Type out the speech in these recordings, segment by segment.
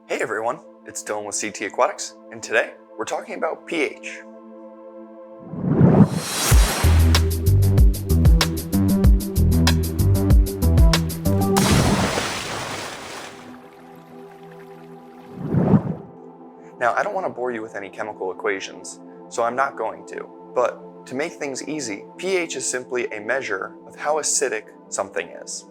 Hey everyone, it's Dylan with SeaTee Aquatics, and today we're talking about pH. Now, I don't want to bore you with any chemical equations, so I'm not going to. But to make things easy, pH is simply a measure of how acidic something is.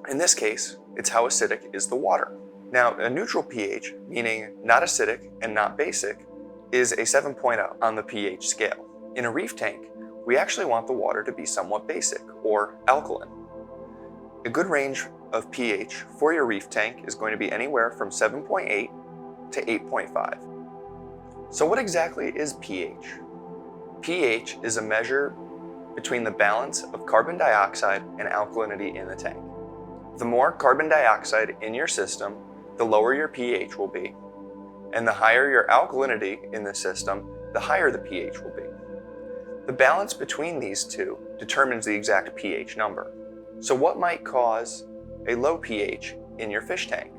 In this case, it's how acidic is the water. Now, a neutral pH, meaning not acidic and not basic, is a 7.0 on the pH scale. In a reef tank, we actually want the water to be somewhat basic, or alkaline. A good range of pH for your reef tank is going to be anywhere from 7.8 to 8.5. So what exactly is pH? pH is a measure between the balance of carbon dioxide and alkalinity in the tank. The more carbon dioxide in your system, the lower your pH will be, and the higher your alkalinity in the system, the higher the pH will be. The balance between these two determines the exact pH number. So what might cause a low pH in your fish tank?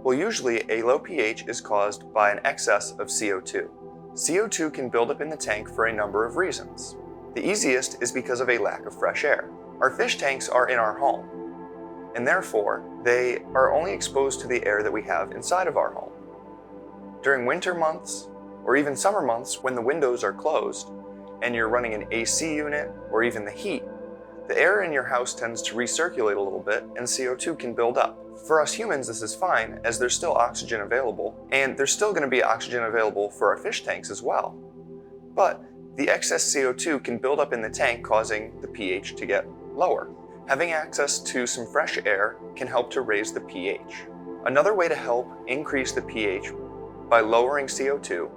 Well, usually a low pH is caused by an excess of CO2. CO2 can build up in the tank for a number of reasons. The easiest is because of a lack of fresh air. Our fish tanks are in our home, and therefore they are only exposed to the air that we have inside of our home. During winter months, or even summer months when the windows are closed, and you're running an AC unit, or even the heat, the air in your house tends to recirculate a little bit and CO2 can build up. For us humans, this is fine as there's still oxygen available, and there's still going to be oxygen available for our fish tanks as well. But the excess CO2 can build up in the tank, causing the pH to get lower. Having access to some fresh air can help to raise the pH. Another way to help increase the pH by lowering CO2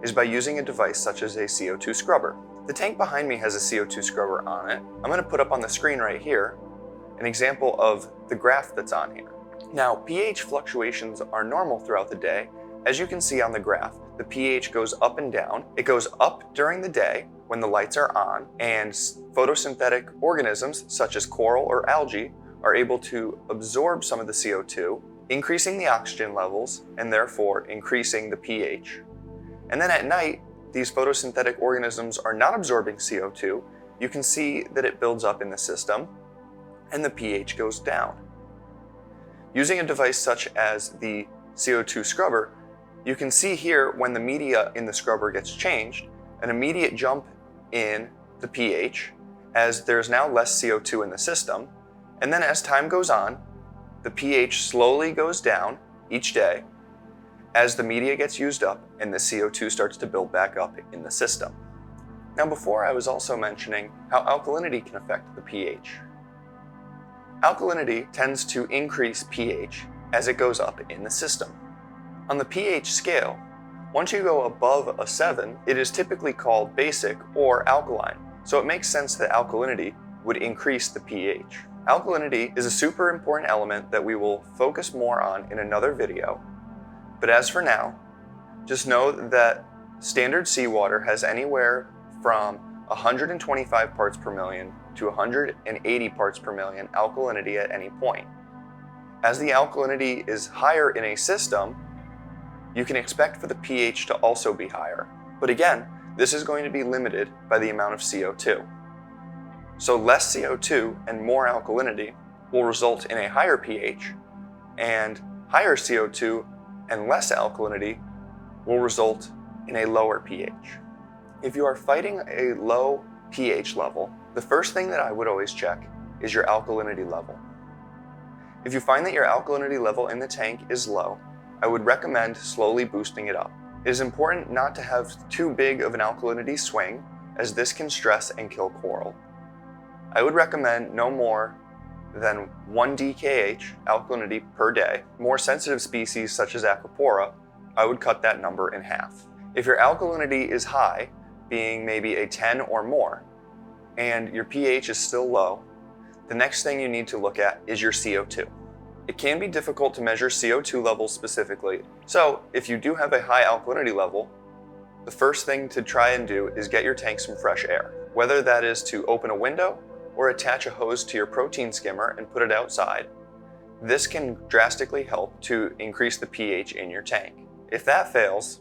is by using a device such as a CO2 scrubber. The tank behind me has a CO2 scrubber on it. I'm going to put up on the screen right here an example of the graph that's on here. Now, pH fluctuations are normal throughout the day. As you can see on the graph, the pH goes up and down. It goes up during the day when the lights are on, and photosynthetic organisms such as coral or algae are able to absorb some of the CO2, increasing the oxygen levels and therefore increasing the pH. And then at night, these photosynthetic organisms are not absorbing CO2. You can see that it builds up in the system and the pH goes down. Using a device such as the CO2 scrubber, you can see here when the media in the scrubber gets changed, an immediate jump in the pH as there's now less CO2 in the system. And then as time goes on, the pH slowly goes down each day as the media gets used up and the CO2 starts to build back up in the system. Now, before I was also mentioning how alkalinity can affect the pH. Alkalinity tends to increase pH as it goes up in the system. On the pH scale, once you go above a 7, it is typically called basic or alkaline, so it makes sense that alkalinity would increase the pH. Alkalinity is a super important element that we will focus more on in another video, but as for now, just know that standard seawater has anywhere from 125 parts per million to 180 parts per million alkalinity at any point. As the alkalinity is higher in a system, you can expect for the pH to also be higher. But again, this is going to be limited by the amount of CO2. So less CO2 and more alkalinity will result in a higher pH, and higher CO2 and less alkalinity will result in a lower pH. If you are fighting a low pH level, the first thing that I would always check is your alkalinity level. If you find that your alkalinity level in the tank is low, I would recommend slowly boosting it up. It is important not to have too big of an alkalinity swing, as this can stress and kill coral. I would recommend no more than 1 DKH alkalinity per day. More sensitive species such as Acropora, I would cut that number in half. If your alkalinity is high, being maybe a 10 or more, and your pH is still low, the next thing you need to look at is your CO2. It can be difficult to measure CO2 levels specifically, so if you do have a high alkalinity level, the first thing to try and do is get your tank some fresh air. Whether that is to open a window or attach a hose to your protein skimmer and put it outside, this can drastically help to increase the pH in your tank. If that fails,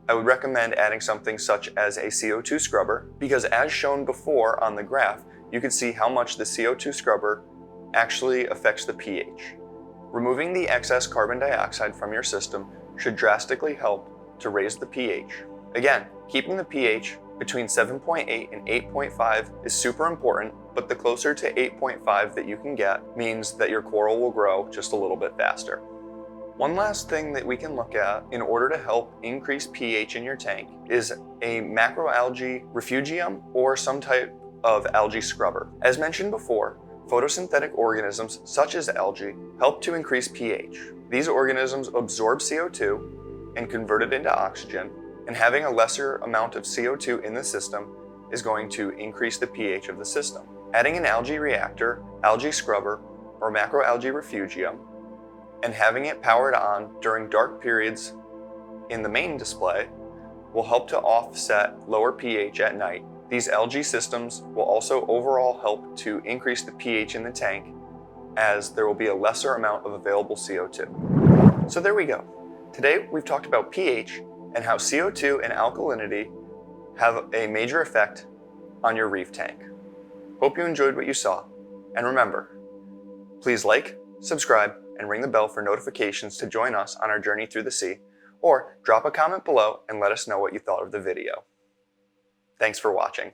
I would recommend adding something such as a CO2 scrubber, because as shown before on the graph, you can see how much the CO2 scrubber actually affects the pH. Removing the excess carbon dioxide from your system should drastically help to raise the pH. Again, keeping the pH between 7.8 and 8.5 is super important, but the closer to 8.5 that you can get means that your coral will grow just a little bit faster. One last thing that we can look at in order to help increase pH in your tank is a macroalgae refugium or some type of algae scrubber. As mentioned before, photosynthetic organisms such as algae help to increase pH. These organisms absorb CO2 and convert it into oxygen, and having a lesser amount of CO2 in the system is going to increase the pH of the system. Adding an algae reactor, algae scrubber, or macroalgae refugium, and having it powered on during dark periods in the main display will help to offset lower pH at night. These algae systems will also overall help to increase the pH in the tank, as there will be a lesser amount of available CO2. So there we go. Today we've talked about pH and how CO2 and alkalinity have a major effect on your reef tank. Hope you enjoyed what you saw, and remember, please like, subscribe, and ring the bell for notifications to join us on our journey through the sea, or drop a comment below and let us know what you thought of the video. Thanks for watching.